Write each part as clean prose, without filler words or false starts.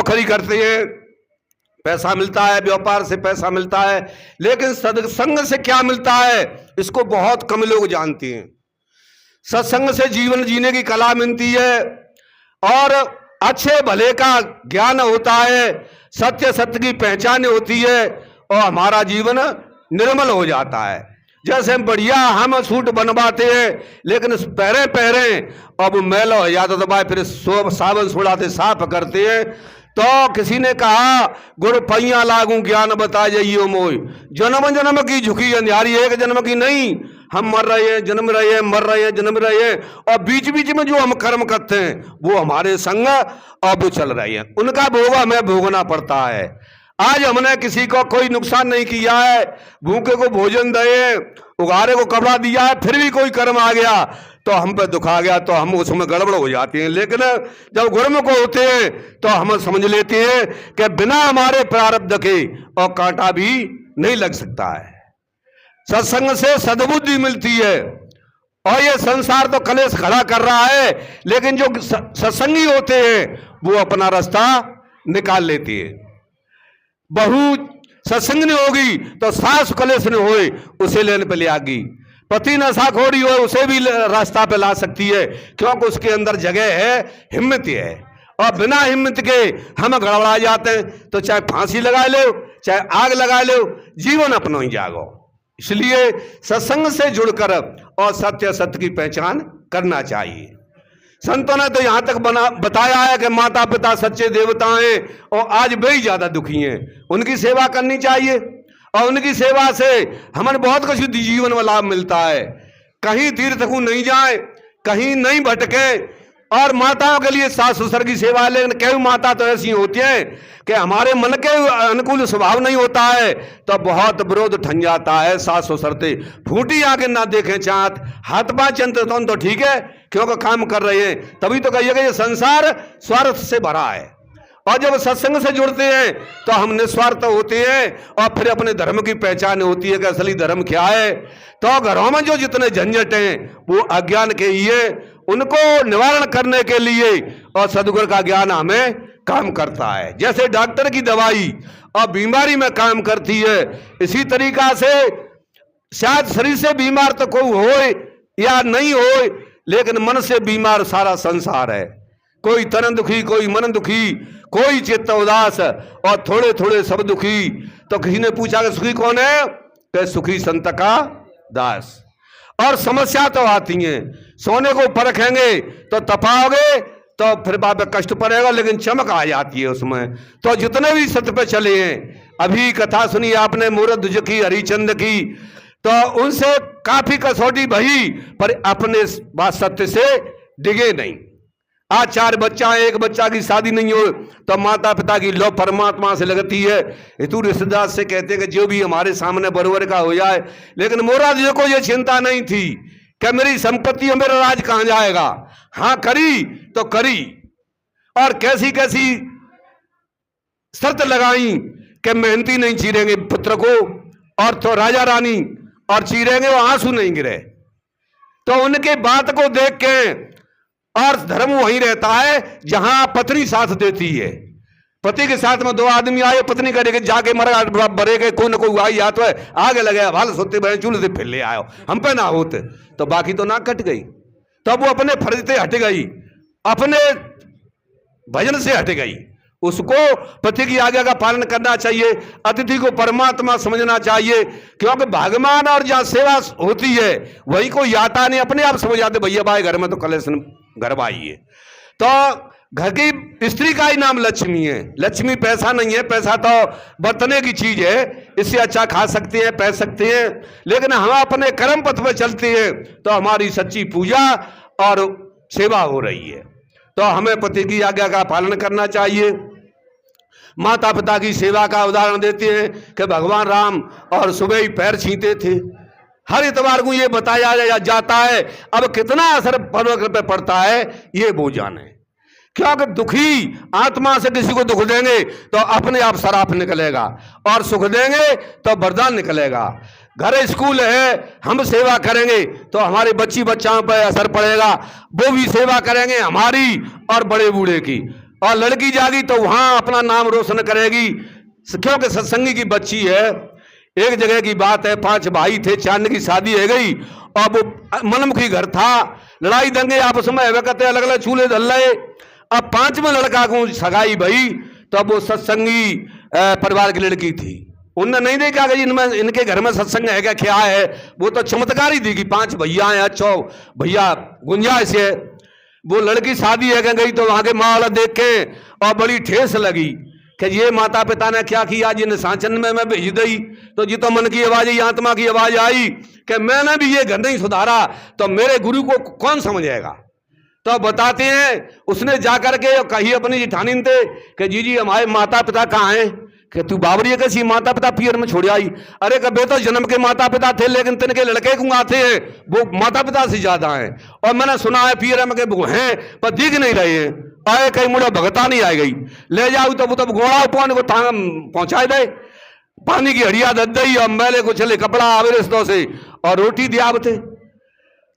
नौकरी करते हैं, पैसा मिलता है, व्यापार से पैसा मिलता है, लेकिन सत्संग से क्या मिलता है इसको बहुत कम लोग जानते हैं। सत्संग से जीवन जीने की कला मिलती है और अच्छे भले का ज्ञान होता है, सत्य सत्य की पहचान होती है और हमारा जीवन निर्मल हो जाता है। जैसे बढ़िया हम सूट बनवाते हैं लेकिन पहरे पहरे अब मैला हो जाता तो भाई फिर साबुन सुड़ाते साफ करते हैं। तो किसी ने कहा गुड़ पैया लागू ज्ञान बता जाइयो मोय, जन्म जन्म की झुकी अंधियारी, एक जन्म की नहीं। हम मर रहे हैं, जन्म रहे हैं, मर रहे हैं, जन्म रहे हैं, और बीच बीच में जो हम कर्म करते हैं वो हमारे संग अब वो चल रहे हैं, उनका भोग हमें भोगना पड़ता है। आज हमने किसी को कोई नुकसान नहीं किया है, भूखे को भोजन दिए, उगारे को कपड़ा दिया है, फिर भी कोई कर्म आ गया तो हम पे दुख आ गया तो हम उसमें गड़बड़ हो जाती हैं। लेकिन जब गुरम को होते हैं तो हम समझ लेते हैं कि बिना हमारे प्रारब्ध के और कांटा भी नहीं लग सकता है। सत्संग से सद्बुद्धि मिलती है और ये संसार तो कलेश खड़ा कर रहा है, लेकिन जो सत्संगी होते हैं वो अपना रास्ता निकाल लेते हैं। बहू सत्संग नहीं होगी तो सास कलेश नहीं होए उसे लेने पे ले आगी, पति नशाखोरी हो उसे भी रास्ता पे ला सकती है, क्योंकि उसके अंदर जगह है, हिम्मत है। और बिना हिम्मत के हम गड़बड़ा जाते हैं तो चाहे फांसी लगा लो, चाहे आग लगा लो, जीवन अपना ही जागो। इसलिए सत्संग से जुड़कर और सत्य सत्य की पहचान करना चाहिए। संतों ने तो यहां तक बताया है कि माता पिता सच्चे देवता हैं और आज वे ही ज्यादा दुखी हैं, उनकी सेवा करनी चाहिए और उनकी सेवा से हमें बहुत कुछ जीवन में लाभ मिलता है। कहीं तीर्थ को नहीं जाए, कहीं नहीं भटके, और माताओं के लिए सास ससुर की सेवा। लेकिन कई माता तो ऐसी होती हैं कि हमारे मन के अनुकूल स्वभाव नहीं होता है तो बहुत विरोध ठन जाता है। सास ससुर से फूटी आगे ना देखें चाँद, हाथ बाँ चंद्र तो ठीक है क्योंकि काम कर रहे हैं, तभी तो कहिएगा ये संसार स्वार्थ से भरा है। और जब सत्संग से जुड़ते हैं तो हम निस्वार्थ होते हैं और फिर अपने धर्म की पहचान होती है कि असली धर्म क्या है। तो घरों में जो जितने झंझट हैं वो अज्ञान के ही है, उनको निवारण करने के लिए और सद्गुरु का ज्ञान हमें काम करता है। जैसे डॉक्टर की दवाई और बीमारी में काम करती है, इसी तरीका से शायद शरीर से बीमार तो कोई हो या नहीं हो, लेकिन मन से बीमार सारा संसार है। कोई तन दुखी, कोई मन दुखी, कोई चित्त उदास और थोड़े थोड़े सब दुखी। तो किसी ने पूछा कि सुखी कौन है, कि सुखी संत का दास। और समस्या तो आती हैं, सोने को परखेंगे तो तपाओगे तो फिर बाद में कष्ट पड़ेगा, लेकिन चमक आ जाती है उसमें। तो जितने भी सत्य पे चले हैं, अभी कथा सुनी आपने मूर्ध की, हरिचंद की, तो उनसे काफी कसौटी भई पर अपने बात सत्य से डिगे नहीं। आज 4 बच्चा है, एक बच्चा की शादी नहीं हो तो माता पिता की लो परमात्मा से लगती है। हेतु रिश्तेदार से कहते हैं कि जो भी हमारे सामने बरोबर का हो जाए, लेकिन मोरा जी को यह चिंता नहीं थी कि मेरी संपत्ति और मेरा राज कहां जाएगा। हाँ करी तो करी, और कैसी कैसी शर्त लगाई कि मेहनती नहीं चीरेंगे पुत्र को, और तो राजा रानी और चीरेंगे वो आंसू नहीं गिरे। तो उनके बात को देख के, और धर्म वहीं रहता है जहां पत्नी साथ देती है। पति के साथ में 2 आदमी आए, पत्नी करेंगे जाके मरा बरेगे, कोई ना कोई आई, या तो है आगे लगे भाल सोते बहन चूल्हे से फिर ले आयो, हम पे ना होते तो बाकी तो ना कट गई। तब वो अपने फर्ज से हट गई, अपने भजन से हट गई। उसको पति की आज्ञा का पालन करना चाहिए, अतिथि को परमात्मा समझना चाहिए, क्योंकि भगवान और जहाँ सेवा होती है वही को याता नहीं, अपने आप समझ जाते भैया भाई घर में तो कलेश गरबाई है। तो घर की स्त्री का ही नाम लक्ष्मी है। लक्ष्मी पैसा नहीं है, पैसा तो बरतने की चीज है, इससे अच्छा खा सकते हैं, पह सकते हैं, लेकिन हम अपने कर्म पथ में चलते हैं तो हमारी सच्ची पूजा और सेवा हो रही है। तो हमें पति की आज्ञा का पालन करना चाहिए। माता पिता की सेवा का उदाहरण देते हैं कि भगवान राम और सुबह ही पैर छींते थे। हर इतवार को ये बताया जाता है, अब कितना असर पर्वत पे पड़ता है ये वो जाने। क्योंकि दुखी आत्मा से किसी को दुख देंगे तो अपने आप शराप निकलेगा, और सुख देंगे तो वरदान निकलेगा। घर स्कूल है, हम सेवा करेंगे तो हमारे बच्ची बच्चाओं पर असर पड़ेगा, वो भी सेवा करेंगे हमारी और बड़े बूढ़े की, और लड़की जागी तो वहां अपना नाम रोशन करेगी, क्योंकि सत्संगी की बच्ची है। एक जगह की बात है, 5 भाई थे, चांद की शादी है गई और वो मनमुखी घर था, लड़ाई दंगे आपस में कहते अलग अलग चूल्हे धल रहे। अब 5वें लड़का को सगाई भई तो अब वो सत्संगी परिवार की लड़की थी, उनने नहीं देखा कि इनमें इनके घर में सत्संग है क्या है। वो तो चमत्कार ही थी कि 5 भैया हैं, अच्छो भैया गुंजाइश है। वो लड़की शादी है गई तो वहां के माँ वाला देख के और बड़ी ठेस लगी कि ये माता पिता ने क्या किया, जिन सांचन में मैं भेज दी तो जी तो मन की आवाज आई, आत्मा की आवाज आई कि मैंने भी ये घर नहीं सुधारा तो मेरे गुरु को कौन समझेगा। तो बताते हैं उसने जाकर के कही अपनी जिठानी थे कि जी हमारे माता पिता कहाँ हैं, कि तू बाबरी है कैसी माता पिता पियर में छोड़ आई। अरे कभी तो जन्म के माता पिता थे लेकिन तिनके लड़के को आते हैं वो माता पिता से ज्यादा हैं, और मैंने सुना है पियर में के वो हैं पर दिख नहीं रहे हैं। आए कहीं मुझे भगता नहीं आ गई, ले जाऊ तो वो तब घोड़ा पान को पहुंचाए दे, पानी की हड़िया दे दी और मैले को चले कपड़ा आवे रिश्तों से और रोटी दिया थे।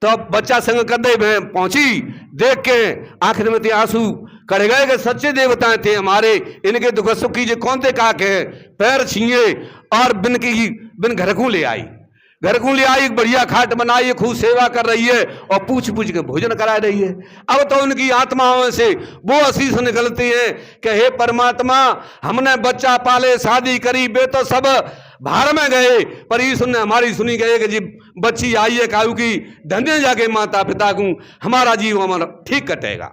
तो बच्चा संग कदे में पहुंची, देख के आखिर में आंसू कढ़ गए कि सच्चे देवताएं थे हमारे, इनके दुख सुख कीजिए कौन थे का के पैर छीए और बिन घर को ले आई, घर को ले आई, एक बढ़िया खाट बनाई, खूब सेवा कर रही है और पूछ पूछ के भोजन करा रही है। अब तो उनकी आत्माओं से वो आशीष निकलती है कि हे परमात्मा हमने बच्चा पाले, शादी करी, बे तो सब भार में गए पर ईश्वर ने हमारी सुनी गए कि जी बच्ची आई है कायू की, धन्य जाके माता पिता को हमारा जीव हमारा ठीक कटेगा।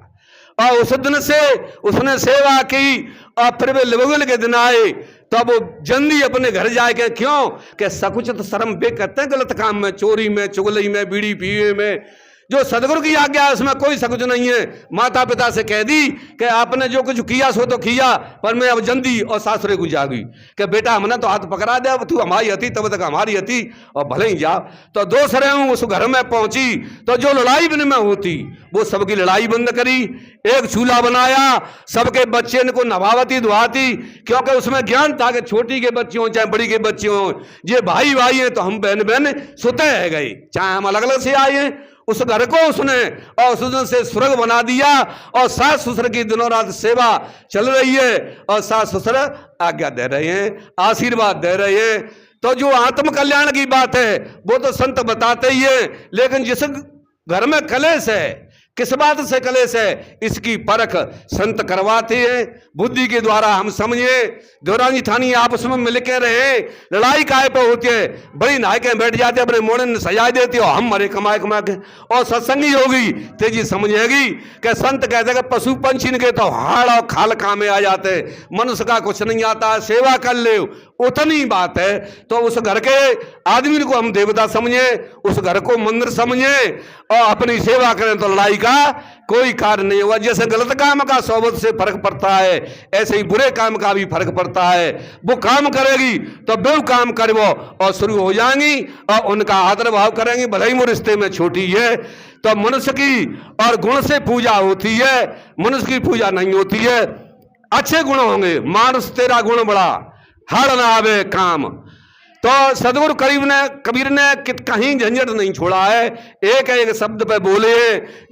और उस दिन से उसने सेवा की और फिर वे लगन के दिन आए तो अब वो जल्दी अपने घर जाके, क्यों कि सकुचित शर्म बे करते हैं गलत काम में, चोरी में, चुगली में, बीड़ी पीए में। जो सदगुरु की आज्ञा है उसमें कोई सकुच नहीं है। माता पिता से कह दी कि आपने जो कुछ किया सो तो किया, पर मैं अब जल्दी और सासुरे को जागी कि बेटा हमने तो हाथ पकड़ा दिया, तू हमारी हती तब तक हमारी हती और भले ही जा। तो दूसरे उस घर में पहुंची तो जो लड़ाई बिन में होती वो सबकी लड़ाई बंद करी, एक चूल्हा बनाया, सबके बच्चे को नभावती धुआती, क्योंकि उसमें ज्ञान था कि छोटी के बच्चे हों चाहे बड़ी के बच्चे हों, ये भाई भाई हैं तो हम बहन बहन सुते है गए, चाहे हम अलग अलग से आए हैं। उस घर को उसने और उस दिन से स्वर्ग बना दिया और सास ससुर की दिनों रात सेवा चल रही है और सास ससुर आज्ञा दे रहे हैं, आशीर्वाद दे रहे हैं। तो जो आत्म कल्याण की बात है वो तो संत बताते ही है, लेकिन जिस घर में कलेश है, किस बात से कलेश है, इसकी परख संत करवाते हैं। बुद्धि के द्वारा हम समझे, दौरानी थानी आपस में मिलकर रहे, लड़ाई काय पे होती है, बड़ी नहा के बैठ जाते अपने मोड़े सजा देते हो, हम मरे कमाए कमा के। और सत्संगी होगी तेजी समझेगी कि संत कहते हैं कि पशु पंछी के तो हाड़ और खाल कामे आ जाते, मनुष्य का कुछ नहीं आता, सेवा कर ले उतनी बात है। तो उस घर के आदमी को हम देवता समझे, उस घर को मंदिर समझे और अपनी सेवा करें तो लड़ाई का कोई कार्य नहीं होगा। जैसे गलत काम का सोबत से फर्क पड़ता है ऐसे ही बुरे काम का भी फर्क पड़ता है। वो काम करेगी तो बेव काम करे वो और शुरू हो जाएंगी और उनका आदर भाव करेंगी, भले ही वो रिश्ते में छोटी है। तो मनुष्य की और गुण से पूजा होती है, मनुष्य की पूजा नहीं होती है। अच्छे गुण होंगे, मानस तेरा गुण बड़ा हर ना आवे काम। तो सदगुरु कबीर ने कहीं झंझट नहीं छोड़ा है, एक एक शब्द पे बोले,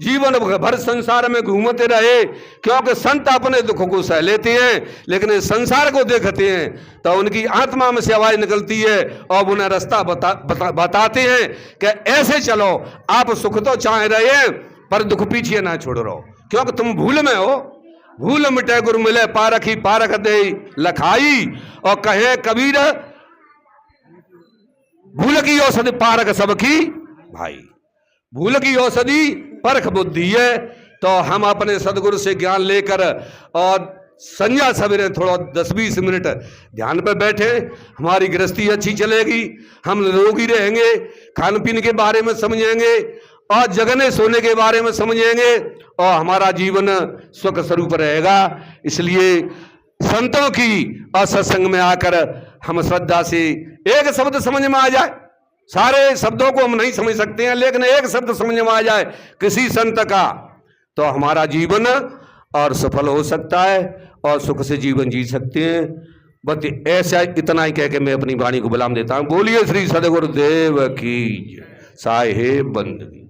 जीवन भर संसार में घूमते रहे, क्योंकि संत अपने दुखों को सह लेते हैं लेकिन संसार को देखते हैं तो उनकी आत्मा में से आवाज निकलती है और उन्हें रास्ता बताते हैं कि ऐसे चलो, आप सुख तो चाह रहे हैं पर दुख पीछे ना छोड़ रहो, क्योंकि तुम भूल में हो। भूल मिटे गुरु मिले पारखी, पारख दे लखाई। और कहे कबीर भूल की औषधि पारख सबकी भाई, भूल की औषधि परख बुद्धि है। तो हम अपने सदगुरु से ज्ञान लेकर और संध्या सवेरे थोड़ा 10-20 मिनट ध्यान पर बैठे, हमारी गृहस्थी अच्छी चलेगी, हम निरोगी रहेंगे, खान पीने के बारे में समझेंगे और जगने सोने के बारे में समझेंगे और हमारा जीवन सुख स्वरूप रहेगा। इसलिए संतों की और सत्संग में आकर हम श्रद्धा से एक शब्द समझ में आ जाए, सारे शब्दों को हम नहीं समझ सकते हैं लेकिन एक शब्द समझ में आ जाए किसी संत का, तो हमारा जीवन और सफल हो सकता है और सुख से जीवन जी सकते हैं। बस ऐसा इतना ही कह के मैं अपनी वाणी को विराम देता हूं। बोलिए श्री सदगुरुदेव की साहेब बंदगी।